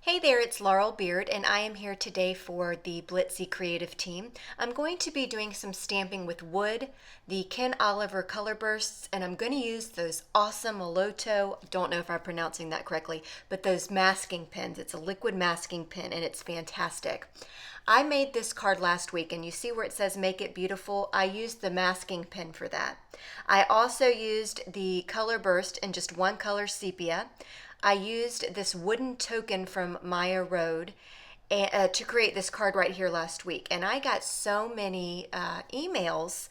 Hey there, it's Laurel Beard, and I am here today for the Blitzy Creative Team. I'm going to be doing some stamping with wood, the Ken Oliver color bursts, and I'm going to use those awesome Molotow, don't know if I'm pronouncing that correctly, but those masking pens. It's a liquid masking pen, and it's fantastic. I made this card last week, and you see where it says Make It Beautiful? I used the masking pen for that. I also used the color burst in just one color sepia. I used this wooden token from Maya Road to create this card right here last week. And I got so many emails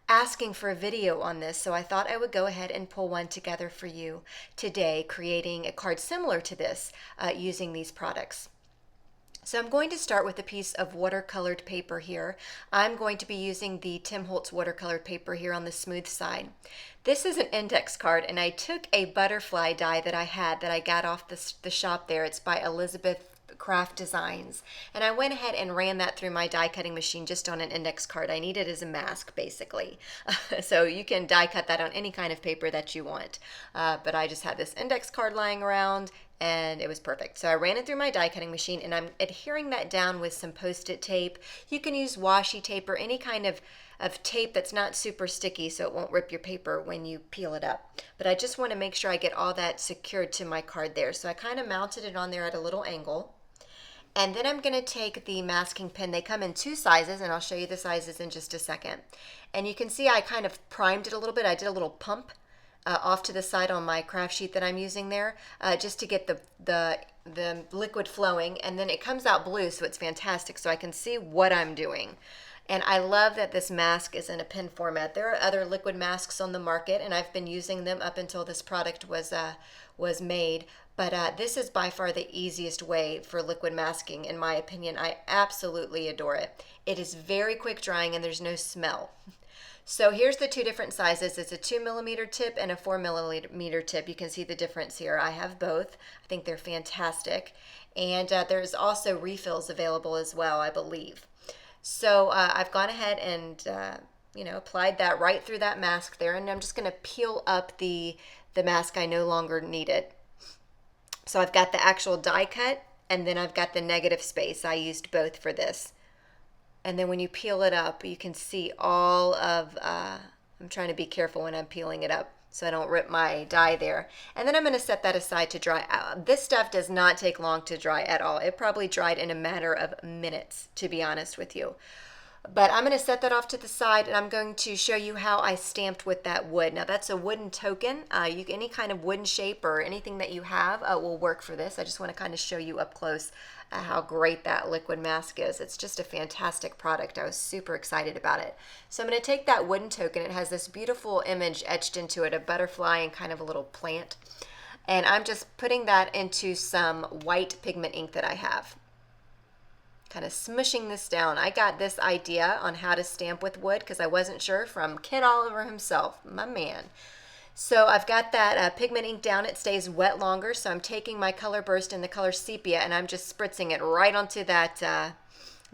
asking for a video on this, so I thought I would go ahead and pull one together for you today, creating a card similar to this using these products. So I'm going to start with a piece of watercolored paper here. I'm going to be using the Tim Holtz watercolored paper here on the smooth side. This is an index card, and I took a butterfly die that I had that I got off the shop there. It's by Elizabeth Craft Designs, and I went ahead and ran that through my die cutting machine just on an index card. I need it as a mask basically. So you can die cut that on any kind of paper that you want, but I just had this index card lying around and it was perfect. So I ran it through my die cutting machine, and I'm adhering that down with some post-it tape. You can use washi tape or any kind of tape that's not super sticky so it won't rip your paper when you peel it up. But I just want to make sure I get all that secured to my card there. So I kind of mounted it on there at a little angle. And then I'm going to take the masking pen. They come in two sizes, and I'll show you the sizes in just a second. And you can see I kind of primed it a little bit. I did a little pump off to the side on my craft sheet that I'm using there, just to get the liquid flowing, and then it comes out blue, so it's fantastic, so I can see what I'm doing. And I love that this mask is in a pen format. There are other liquid masks on the market, and I've been using them up until this product was made. But this is by far the easiest way for liquid masking, in my opinion. I absolutely adore it. It is very quick drying, and there's no smell. So here's the two different sizes. It's a 2 millimeter tip and a 4 millimeter tip. You can see the difference here. I have both. I think they're fantastic. And there's also refills available as well, I believe. So I've gone ahead and applied that right through that mask there, and I'm just going to peel up the mask I no longer needed. So I've got the actual die cut, and then I've got the negative space. I used both for this. And then when you peel it up, you can see all of, I'm trying to be careful when I'm peeling it up so I don't rip my die there. And then I'm going to set that aside to dry. This stuff does not take long to dry at all. It probably dried in a matter of minutes, to be honest with you. But I'm going to set that off to the side, and I'm going to show you how I stamped with that wood. Now that's a wooden token. Any kind of wooden shape or anything that you have will work for this. I just want to kind of show you up close how great that liquid mask is. It's just a fantastic product. I was super excited about it. So I'm going to take that wooden token. It has this beautiful image etched into it, a butterfly and kind of a little plant. And I'm just putting that into some white pigment ink that I have. Kind of smushing this down. I got this idea on how to stamp with wood because I wasn't sure from Ken Oliver himself, my man. So I've got that pigment ink down. It stays wet longer, so I'm taking my color burst in the color sepia, and I'm just spritzing it right onto that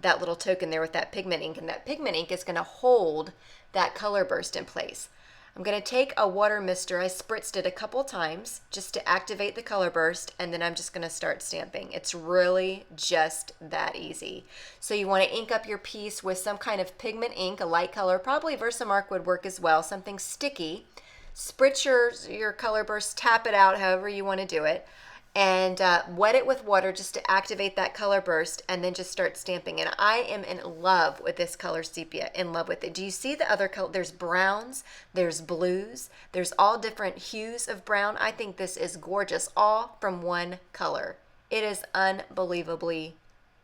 little token there with that pigment ink, and that pigment ink is going to hold that color burst in place. I'm going to take a water mister. I spritzed it a couple times just to activate the color burst, and then I'm just going to start stamping. It's really just that easy. So you want to ink up your piece with some kind of pigment ink, a light color. Probably Versamark would work as well, something sticky. Spritz your color burst, tap it out however you want to do it, and wet it with water just to activate that color burst, and then just start stamping. And I am in love with this color sepia, in love with it. Do you see the other color? There's browns, there's blues, there's all different hues of brown. I think this is gorgeous, all from one color. It is unbelievably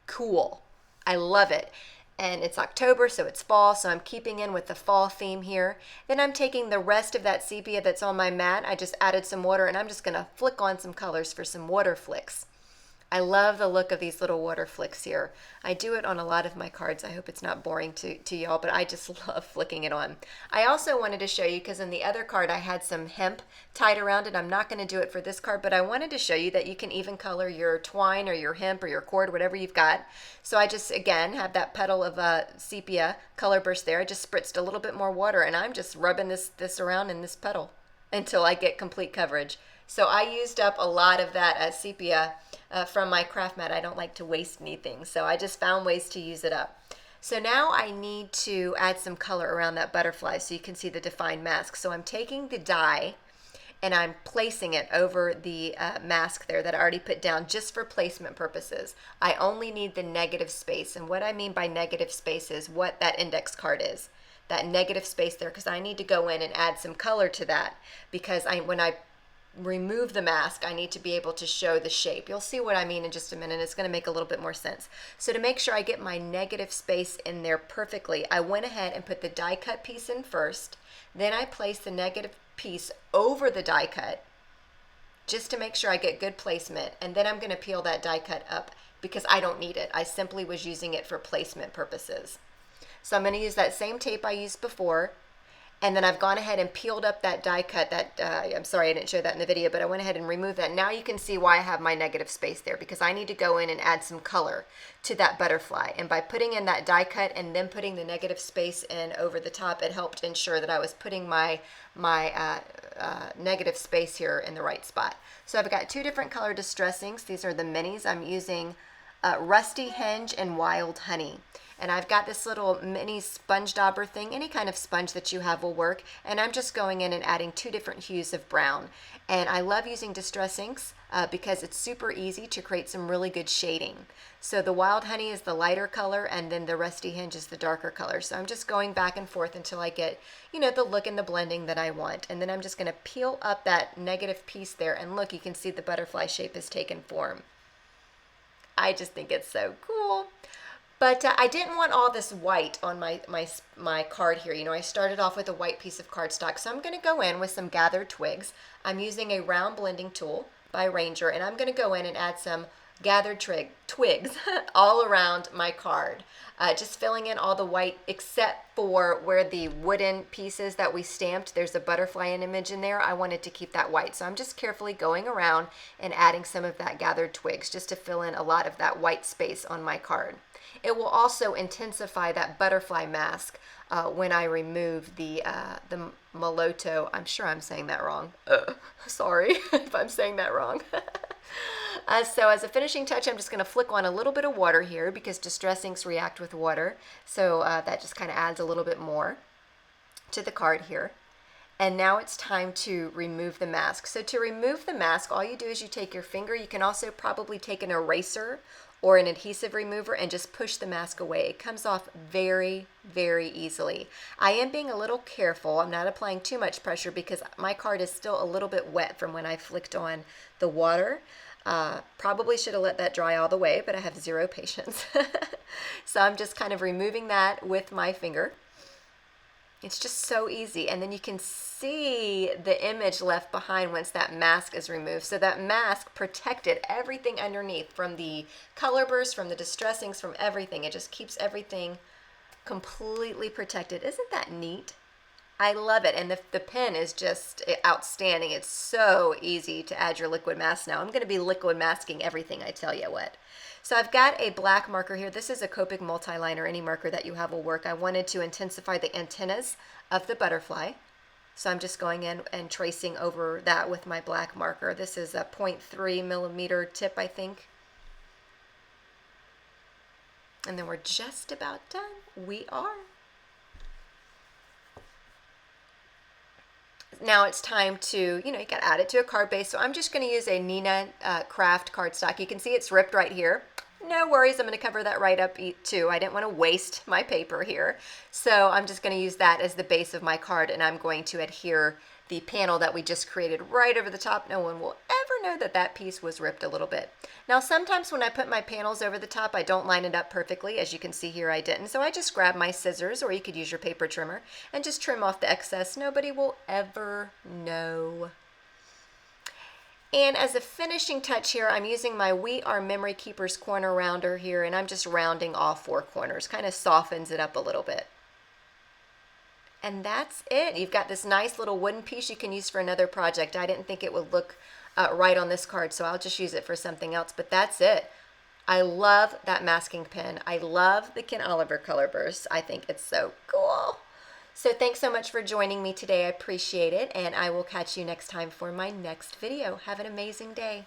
cool. I love it. And it's October, so it's fall, so I'm keeping in with the fall theme here. Then I'm taking the rest of that sepia that's on my mat. I just added some water, and I'm just going to flick on some colors for some water flicks. I love the look of these little water flicks here. I do it on a lot of my cards. I hope it's not boring to y'all, but I just love flicking it on. I also wanted to show you, because in the other card I had some hemp tied around it. I'm not going to do it for this card, but I wanted to show you that you can even color your twine or your hemp or your cord, whatever you've got. So I just, again, have that petal of sepia color burst there. I just spritzed a little bit more water, and I'm just rubbing this around in this petal until I get complete coverage. So I used up a lot of that sepia from my craft mat. I don't like to waste anything, so I just found ways to use it up. So now I need to add some color around that butterfly so you can see the defined mask. So I'm taking the die and I'm placing it over the mask there that I already put down just for placement purposes. I only need the negative space, and what I mean by negative space is what that index card is. That negative space there, because I need to go in and add some color to that, because when I remove the mask, I need to be able to show the shape. You'll see what I mean in just a minute. It's going to make a little bit more sense. So to make sure I get my negative space in there perfectly, I went ahead and put the die cut piece in first. Then I placed the negative piece over the die cut just to make sure I get good placement. And then I'm going to peel that die cut up because I don't need it. I simply was using it for placement purposes. So I'm going to use that same tape I used before. And then I've gone ahead and peeled up that die cut that, I'm sorry I didn't show that in the video, but I went ahead and removed that. Now you can see why I have my negative space there, because I need to go in and add some color to that butterfly. And by putting in that die cut and then putting the negative space in over the top, it helped ensure that I was putting my negative space here in the right spot. So I've got two different color distressings. These are the minis. I'm using Rusty Hinge and Wild Honey. And I've got this little mini sponge dauber thing. Any kind of sponge that you have will work. And I'm just going in and adding two different hues of brown. And I love using distress inks because it's super easy to create some really good shading. So the Wild Honey is the lighter color, and then the Rusty Hinge is the darker color. So I'm just going back and forth until I get, the look and the blending that I want. And then I'm just going to peel up that negative piece there. And look, you can see the butterfly shape has taken form. I just think it's so cool. But I didn't want all this white on my card here. I started off with a white piece of cardstock. So I'm going to go in with some gathered twigs. I'm using a round blending tool by Ranger, and I'm going to go in and add some gathered twigs all around my card. Just filling in all the white except for where the wooden pieces that we stamped, there's a butterfly image in there. I wanted to keep that white. So I'm just carefully going around and adding some of that gathered twigs just to fill in a lot of that white space on my card. It will also intensify that butterfly mask when I remove the Molotow. I'm sure I'm saying that wrong. Sorry if I'm saying that wrong. So as a finishing touch, I'm just going to flick on a little bit of water here because distress inks react with water. So that just kind of adds a little bit more to the card here. And now it's time to remove the mask. So to remove the mask, all you do is you take your finger. You can also probably take an eraser or an adhesive remover and just push the mask away. It comes off very, very easily. I am being a little careful. I'm not applying too much pressure because my card is still a little bit wet from when I flicked on the water. Probably should have let that dry all the way, but I have zero patience. So I'm just kind of removing that with my finger. It's just so easy. And then you can see the image left behind once that mask is removed. So that mask protected everything underneath from the color burst, from the distress inks, from everything. It just keeps everything completely protected. Isn't that neat? I love it. And the pen is just outstanding. It's so easy to add your liquid mask now. I'm going to be liquid masking everything, I tell you what. So I've got a black marker here. This is a Copic multi-liner. Any marker that you have will work. I wanted to intensify the antennas of the butterfly. So I'm just going in and tracing over that with my black marker. This is a 0.3 millimeter tip, I think. And then we're just about done. We are. Now it's time to, you got to add it to a card base. So I'm just going to use a Nina Craft cardstock. You can see it's ripped right here. No worries, I'm going to cover that right up too. I didn't want to waste my paper here. So I'm just going to use that as the base of my card, and I'm going to adhere the panel that we just created right over the top. No one will ever know that that piece was ripped a little bit. Now sometimes when I put my panels over the top, I don't line it up perfectly. As you can see here, I didn't. So I just grab my scissors, or you could use your paper trimmer, and just trim off the excess. Nobody will ever know. And as a finishing touch here, I'm using my We Are Memory Keepers corner rounder here, and I'm just rounding all four corners. Kind of softens it up a little bit. And that's it. You've got this nice little wooden piece you can use for another project. I didn't think it would look right on this card, so I'll just use it for something else. But that's it. I love that masking pen. I love the Ken Oliver color burst. I think it's so cool. So thanks so much for joining me today. I appreciate it, and I will catch you next time for my next video. Have an amazing day.